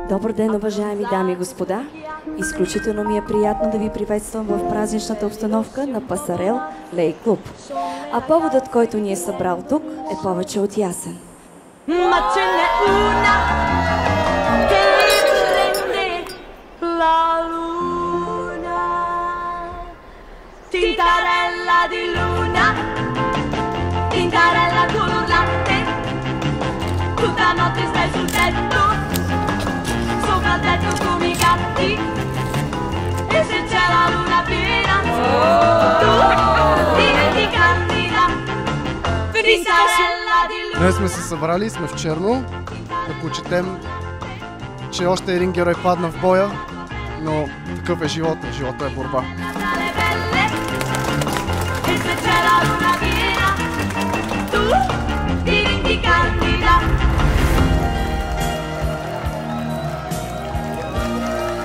Добър ден, уважаеми дами и господа! Изключително ми е приятно да ви приветствам в празничната обстановка на Пасарел Лей Клуб. А поводът, който ни е събрал тук, е повече от ясен. Tintarella di luna, tintarella tu l'urlante, tutta notte stai sul tetto, sopra il tetto come i gatti, e se c'è la luna piena, tu diventi candida, tintarella di luna. Днес сме се събрали, сме в черно, да почетем, че още един герой падна в боя, но такъв е живота, живота е борба.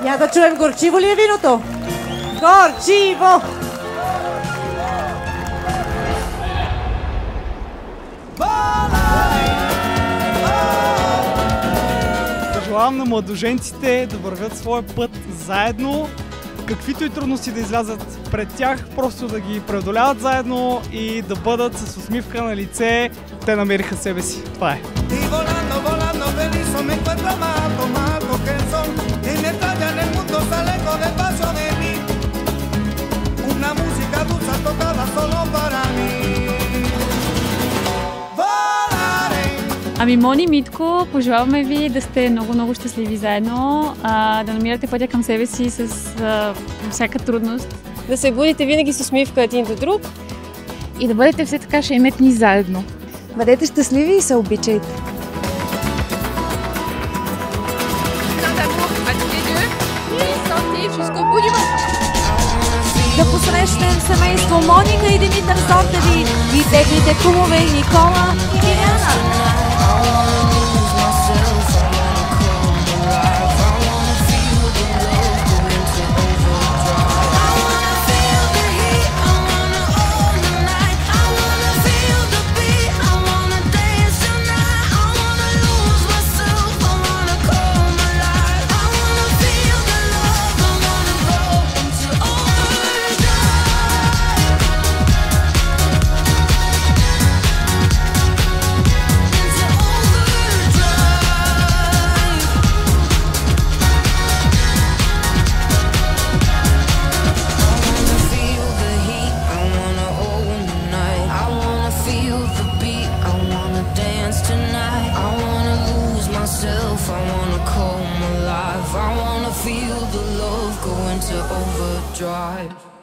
Я да чуем, горчиво ли е виното? Горчиво! Пожелавам на младоженците да вървят своя път заедно, каквито и трудности да излязат пред тях, просто да ги преодоляват заедно и да бъдат с усмивка на лице. Те намериха себе си. Това е. Ами, Мони, Митко, пожелаваме ви да сте много щастливи заедно, да намирате пътя към себе си с всяка трудност. Да се будите винаги с усмивка един до друг. И да бъдете все така шеметни заедно. Бъдете щастливи и се обичайте. Да посрещнем семейство Моника и Димитър Зортеви и техните кумове Никола и Миляна. I wanna come alive. I wanna feel the love go into overdrive.